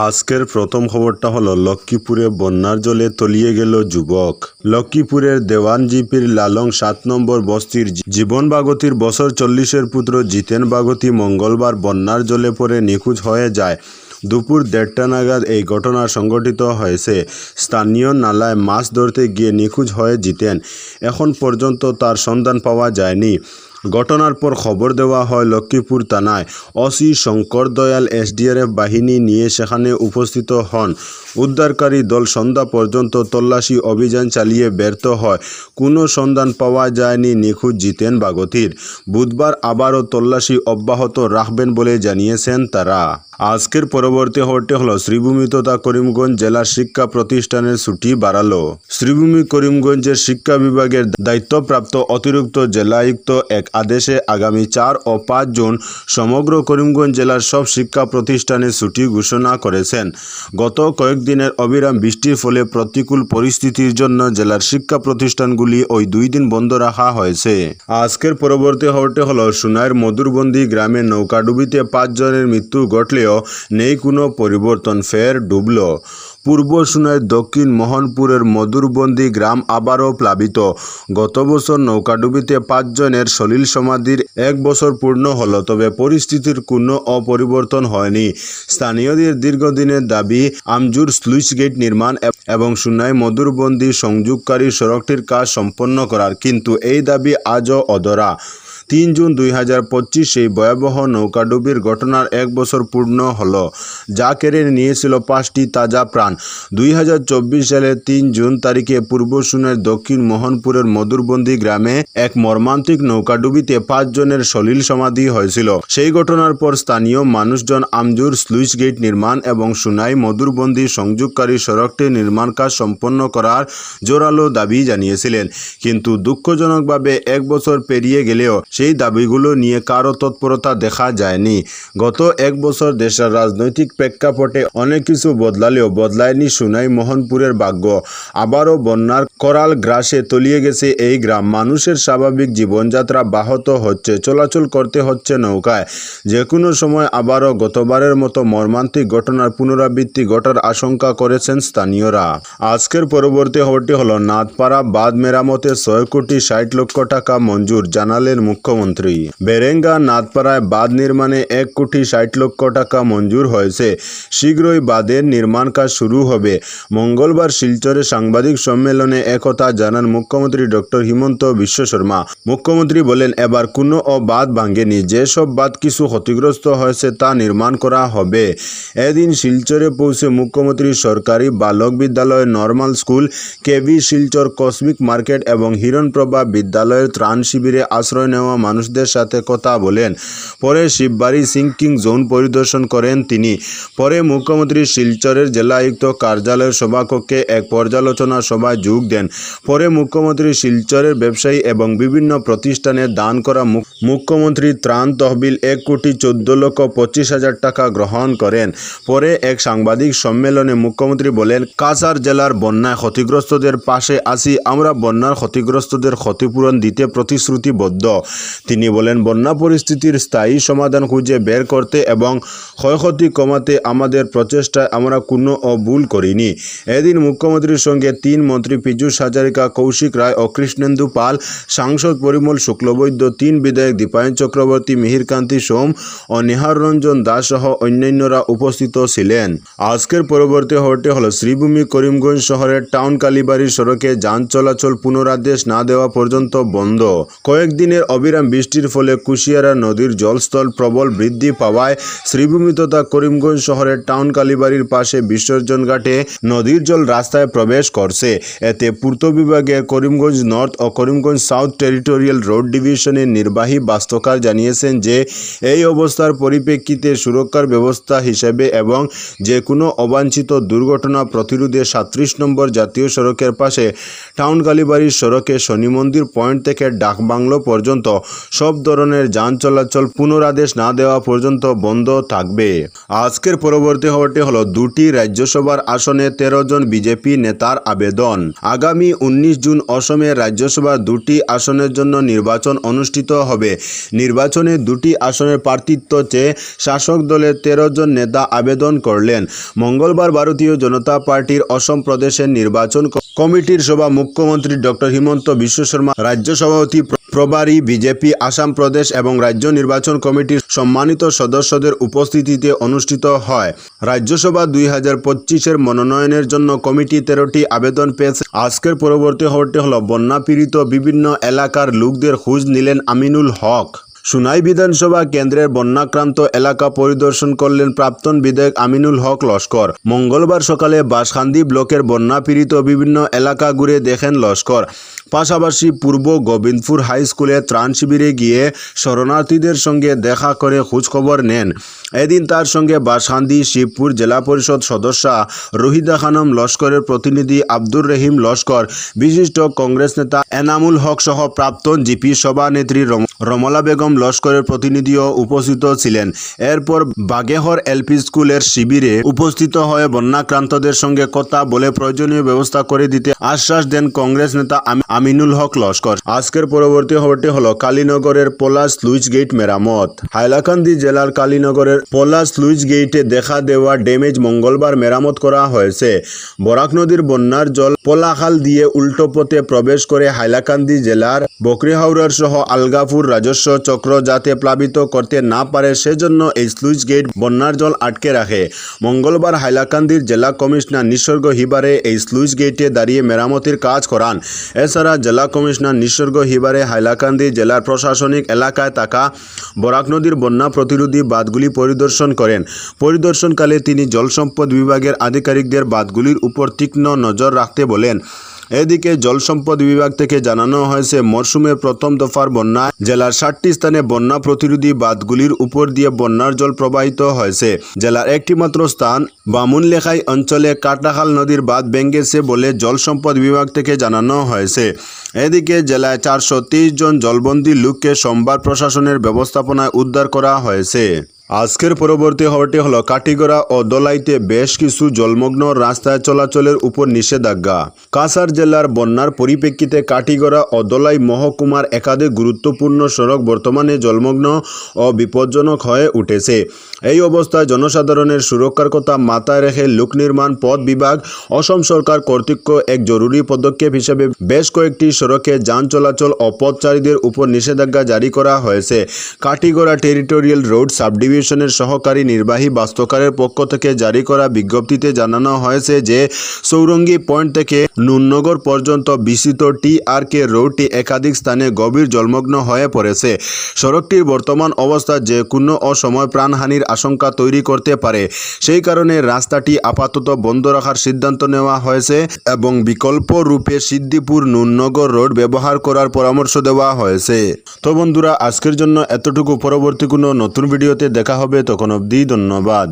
আজকের প্রথম খবরটা হলো লক্ষ্মীপুরে বন্যার জলে তলিয়ে গেল যুবক। লক্ষ্মীপুরের দেওয়ান জিপির লালং ৭ নম্বর বস্তির জীবন বাগতির বছর ৪০-এর পুত্র জিতেন বাগতি মঙ্গলবার বন্যার জলে পড়ে নিখোঁজ হয়ে যায়। দুপুর ১:৩০ নাগাদ এই ঘটনা সংঘটিত হয়েছে। স্থানীয় নালায় মাছ ধরতে গিয়ে নিখোঁজ হয়ে জিতেন। এখন পর্যন্ত তার সন্ধান পাওয়া যায়নি। ঘটনার পর খবর দেওয়া হয় লক্ষ্মীপুর থানায়। ওসি শঙ্কর দয়াল এসডিআরএফ বাহিনী নিয়ে সেখানে উপস্থিত হন। উদ্ধারকারী দল সন্ধ্যা পর্যন্ত তল্লাশি অভিযান চালিয়ে ব্যর্থ হয়। কোনো সন্ধান পাওয়া যায়নি নিখোঁজ জিতেন বাগতির। বুধবার আবারও তল্লাশি অব্যাহত রাখবেন বলে জানিয়েছেন তারা। আজকের পরবর্তী খবরটি হলো শ্রীভূমি তথা করিমগঞ্জ জেলার শিক্ষা প্রতিষ্ঠানের ছুটি বাড়ালো। শ্রীভূমি করিমগঞ্জের শিক্ষা বিভাগের দায়িত্বপ্রাপ্ত অতিরিক্ত জেলায়ুক্ত এক আদেশে আগামী ৪ ও ৫ জুন সমগ্র করিমগঞ্জ জেলার সব শিক্ষা প্রতিষ্ঠানে ছুটি ঘোষণা করেছেন। গত কয়েকদিনের অবিরাম বৃষ্টির ফলে প্রতিকূল পরিস্থিতির জন্য জেলার শিক্ষা প্রতিষ্ঠানগুলি ওই ২ দিন বন্ধ রাখা হয়েছে। আজকের পরবর্তী খবরটি হলো সুনাইয়ের মধুরবন্দি গ্রামে নৌকাডুবিতে ৫ জনের মৃত্যু ঘটলেও নেই কোনো পরিবর্তন, ফের ডুবল। পূর্ব সুনাইর দক্ষিণ মোহনপুরের মধুরবন্দি গ্রাম আবারও প্লাবিত। গত বছর নৌকাডুবিতে ৫ জনের সলিল সমাধির ১ বছর পূর্ণ হলো, তবে পরিস্থিতির কোনো অপরিবর্তন হয়নি। স্থানীয়দের দীর্ঘদিনের দাবি আমজুর স্লুইস গেট নির্মাণ এবং সুনাই মধুরবন্দি সংযোগকারী সড়কটির কাজ সম্পন্ন করার, কিন্তু এই দাবি আজও অধরা। ৩ জুন ২০২৫ সেই ভয়াবহ নৌকাডুবির ঘটনার ১ বছর পূর্ণ হলো, যা কেড়ে নিয়েছিল ৫টি তাজা প্রাণ। ২০২৪ সালের ৩ জুন তারিখে পূর্ব সুনাইয়ের দক্ষিণ মোহনপুরের মধুরবন্দি গ্রামে এক মর্মান্তিক নৌকাডুবিতে ৫ জনের সলিল সমাধি হয়েছিল। সেই ঘটনার পর স্থানীয় মানুষজন আমজুর স্লুইস গেট নির্মাণ এবং সুনাই মধুরবন্দি সংযোগকারী সড়কটির নির্মাণ কাজ সম্পন্ন করার জোরালো দাবি জানিয়েছিলেন, কিন্তু দুঃখজনকভাবে ১ বছর পেরিয়ে গেলেও সেই দাবিগুলো নিয়ে কারো তৎপরতা দেখা যায়নি। গত ১ বছর দেশের রাজনৈতিক প্রেক্ষাপটে অনেক কিছু বদলালেও বদলায়নি সুনাই মোহনপুরের ভাগ্য। আবারও বন্যার করাল গ্রাসে তলিয়ে গেছে এই গ্রাম। মানুষের স্বাভাবিক জীবনযাত্রা ব্যাহত হচ্ছে, চলাচল করতে হচ্ছে নৌকায়। যে কোনো সময় আবারও গতবারের মতো মর্মান্তিক ঘটনার পুনরাবৃত্তি ঘটার আশঙ্কা করেছেন স্থানীয়রা। আজকের পরবর্তী খবরটি হলো নাথপাড়া বাঁধ মেরামতে ৬ কোটি ৬০ লক্ষ টাকা মঞ্জুর, জানালেন মুখ্যমন্ত্রী। বেরেঙ্গা নাথপাড়ায় বাঁধ নির্মাণে ১ কোটি ৬০ লক্ষ টাকা মঞ্জুর হয়েছে। শীঘ্রই বাঁধের নির্মাণ কাজ শুরু হবে। মঙ্গলবার শিলচরে সাংবাদিক সম্মেলনে একথা জানান মুখ্যমন্ত্রী ডক্টর হিমন্ত বিশ্ব শর্মা। মুখ্যমন্ত্রী বলেন, এবার কোনো বাঁধ ভাঙেনি। যেসব বাঁধ কিছু ক্ষতিগ্রস্ত হয়েছে তা নির্মাণ করা হবে। এদিন শিলচরে পৌঁছে মুখ্যমন্ত্রী সরকারি বালক বিদ্যালয়, normal school, KV Silchar, cosmic market এবং হিরণপ্রভা বিদ্যালয়ের ত্রাণ শিবিরে আশ্রয় নেওয়া মানুষদের সাথে কথা বলেন। পরে শিববাড়ি সিঙ্কিং জোন পরিদর্শন করেন তিনি। পরে মুখ্যমন্ত্রী শিলচরের জেলায়ুক্ত কার্যালয়ের সভাকক্ষে এক পর্যালোচনা সভায় যোগ দেন। পরে মুখ্যমন্ত্রী শিলচরের ব্যবসায়ী এবং বিভিন্ন প্রতিষ্ঠানে দান করা মুখ্যমন্ত্রী ত্রাণ তহবিল ১ কোটি ১৪ লক্ষ ২৫ হাজার টাকা গ্রহণ করেন। পরে এক সাংবাদিক সম্মেলনে মুখ্যমন্ত্রী বলেন, কাছাড় জেলার বন্যায় ক্ষতিগ্রস্তদের পাশে আছি আমরা। বন্যার ক্ষতিগ্রস্তদের ক্ষতিপূরণ দিতে প্রতিশ্রুতিবদ্ধ। তিনি বলেন, বন্যা পরিস্থিতির স্থায়ী সমাধান খুঁজে বের করতে এবং ক্ষয়ক্ষতি কমাতে আমাদের প্রচেষ্টায় আমরা কোনো ভুল করিনি। এদিন মুখ্যমন্ত্রীর সঙ্গে ৩ মন্ত্রী পীযূষ হাজারিকা, কৌশিক রায় ও কৃষ্ণেন্দু পাল, সাংসদ পরিমল শুক্লবৈদ্য, ৩ বিধায়ক দীপায়ন চক্রবর্তী, মিহিরকান্তি সোম ও নিহার রঞ্জন দাস সহ অন্যান্যরা উপস্থিত ছিলেন। আজকের পরবর্তী খবরটি হলো শ্রীভূমি করিমগঞ্জ শহরের টাউন কালীবাড়ি সড়কে যান চলাচল পুনরাদেশ না দেওয়া পর্যন্ত বন্ধ। কয়েকদিনের অবিরাম বৃষ্টির ফলে কুশিয়ারা নদীর জলস্তর প্রবল বৃদ্ধি পাওয়ায় শ্রীভূমি তথা করিমগঞ্জ শহরের টাউন কালীবাড়ির পাশে বিসর্জন ঘাটে নদীর জল রাস্তায় প্রবেশ করছে। এতে পূর্ত বিভাগের করিমগঞ্জ নর্থ ও করিমগঞ্জ সাউথ টেরিটোরিয়াল রোড ডিভিশনের নির্বাহী বাস্তুকার জানিয়েছেন যে এই অবস্থার পরিপ্রেক্ষিতে সুরক্ষার ব্যবস্থা হিসেবে এবং যে কোনো অবাঞ্ছিত দুর্ঘটনা প্রতিরোধে ৩৭ নম্বর জাতীয় সড়কের পাশে টাউন কালীবাড়ির সড়কে শনি মন্দির পয়েন্ট থেকে ডাকবাংলো পর্যন্ত সব ধরনের যান চলাচল পুনরাদেশ না দেওয়া পর্যন্ত বন্ধ থাকবে। আজকের পরবর্তী খবরটি হলো দুটি রাজ্যসভার আসনে 13 জন বিজেপি নেতার আবেদন। আগামী 19 জুন অসমের রাজ্যসভার দুটি আসনের জন্য নির্বাচন অনুষ্ঠিত হবে। নির্বাচনে দুটি আসনের প্রার্থিত্ব চেয়ে শাসক দলের 13 জন নেতা আবেদন করলেন। মঙ্গলবার ভারতীয় জনতা পার্টির অসম প্রদেশের নির্বাচন কমিটির সভা মুখ্যমন্ত্রী ডক্টর হিমন্ত বিশ্ব শর্মা, রাজ্য সভাপতি প্রভারী বিজেপি আসাম প্রদেশ এবং রাজ্য নির্বাচন কমিটির সম্মানিত সদস্যদের উপস্থিতিতে অনুষ্ঠিত হয়। রাজ্যসভা 2025-এর মনোনয়নের জন্য কমিটি 13টি আবেদন পেয়েছে। আজকের পরবর্তী খবরটি হলো বন্যা পীড়িত বিভিন্ন এলাকার লোকদের খোঁজ নিলেন আমিনুল হক। সুনাই বিধানসভা কেন্দ্রের বন্যাক্রান্ত এলাকা পরিদর্শন করলেন প্রাক্তন বিধায়ক আমিনুল হক লস্কর। মঙ্গলবার সকালে বাঁশখান্দি ব্লকের বন্যা পীড়িত বিভিন্ন এলাকা ঘুরে দেখেন লস্কর। পাশাপাশি পূর্ব গোবিন্দপুর হাই স্কুলে ত্রাণ শিবিরে গিয়ে শরণার্থীদের সঙ্গে দেখা করে খোঁজখবর নেন। এদিন তার সঙ্গে বাঁশখান্দি শিবপুর জেলা পরিষদ সদস্যা রহিদা খানম লস্করের প্রতিনিধি আব্দুর রহিম লস্কর, বিশিষ্ট কংগ্রেস নেতা এনামুল হক সহ প্রাক্তন জিপি সভানেত্রী রমলা বেগম লস্করের প্রতিনিধিও উপস্থিত ছিলেন। এরপর বাগেহর এলপি স্কুলের শিবিরে উপস্থিত হয়ে বন্যাক্রান্তদের সঙ্গে কথা বলে প্রয়োজনীয় ব্যবস্থা করে দিতে আশ্বাস দেন কংগ্রেস নেতা আমিনুল হক লস্কর। আজকের পরবর্তী খবরটি হলো কালীনগরের পলাশ স্লুইস গেট মেরামত। হাইলাকান্দি জেলার কালীনগরের পলাশ স্লুইস গেটে দেখা দেওয়া ড্যামেজ মঙ্গলবার মেরামত করা হয়েছে। বরাক নদীর বন্যার জল পোলাখাল দিয়ে উল্টো পথে প্রবেশ করে হাইলাকান্দি জেলার বকরিহাওড়ার সহ আলগাপুর রাজস্ব চক্র যাতে প্লাবিত করতে না পারে সেজন্য এই স্লুইস গেট বন্যার জল আটকে রাখে। মঙ্গলবার হাইলাকান্দির জেলা কমিশনার নিসর্গ হিবারে এই স্লুইস গেটে দাঁড়িয়ে মেরামতির কাজ করান। এছাড়া জেলা কমিশনার নিসর্গ হিবারে হাইলাকান্দি জেলার প্রশাসনিক এলাকায় থাকা বরাক নদীর বন্যা প্রতিরোধী বাঁধগুলি পরিদর্শন করেন। পরিদর্শনকালে তিনি জলসম্পদ বিভাগের আধিকারিকদের বাঁধগুলির উপর তীক্ষ্ণ নজর রাখতে বলেন। এদিকে জল সম্পদ বিভাগ থেকে জানানো হয়েছে মরশুমের প্রথম দফার বন্যায় জেলার 60টি স্থানে বন্যা প্রতিরোধী বাঁধগুলির উপর দিয়ে বন্যার জল প্রবাহিত হয়েছে। জেলার একটিমাত্র স্থান বামুনলেখাই অঞ্চলে কাটাখাল নদীর বাঁধ ভেঙেছে বলে জল সম্পদ বিভাগ থেকে জানানো হয়েছে। এদিকে জেলায় 423 জন জলবন্দী লোককে সোমবার প্রশাসনের ব্যবস্থাপনায় উদ্ধার করা হয়েছে। আজকের পরবর্তী খবরটি হলো কাটিগড়া ও দলাইতে বেশ কিছু জলমগ্ন রাস্তায় চলাচলের উপর নিষেধাজ্ঞা। কাছাড় জেলার বন্যার পরিপ্রেক্ষিতে কাটিগড়া ও দলাই মহকুমার একাধিক গুরুত্বপূর্ণ সড়ক বর্তমানে জলমগ্ন ও বিপজ্জনক হয়ে উঠেছে। এই অবস্থায় জনসাধারণের সুরক্ষার কথা মাথায় রেখে লোক নির্মাণ পথ বিভাগ অসম সরকার কর্তৃক এক জরুরি পদক্ষেপ হিসেবে বেশ কয়েকটি সড়কে যান চলাচল ও পথচারীদের উপর নিষেধাজ্ঞা জারি করা হয়েছে। কাটিগড়া টেরিটোরিয়াল রোড সাবডিভিশনের সহকারী নির্বাহী বাস্তুকারের পক্ষ থেকে জারি করা বিজ্ঞপ্তিতে জানানো হয়েছে যে সৌরঙ্গী পয়েন্ট থেকে নুননগর পর্যন্ত বিস্তৃত টিআরকে রোডটি একাধিক স্থানে গভীর জলমগ্ন হয়ে পড়েছে। সড়কটির বর্তমান অবস্থা যে কোনো অসময় প্রাণহানির আশঙ্কা তৈরি করতে পারে। সেই কারণে রাস্তাটি আপাতত বন্ধ রাখার সিদ্ধান্ত নেওয়া হয়েছে এবং বিকল্প রূপে সিদ্দিপুর নুননগর রোড ব্যবহার করার পরামর্শ দেওয়া হয়েছে। তো বন্ধুরা, আজকের জন্য এতটুকু। পরবর্তী কোনো নতুন ভিডিওতে দেখা হবে, তখন অবধি ধন্যবাদ।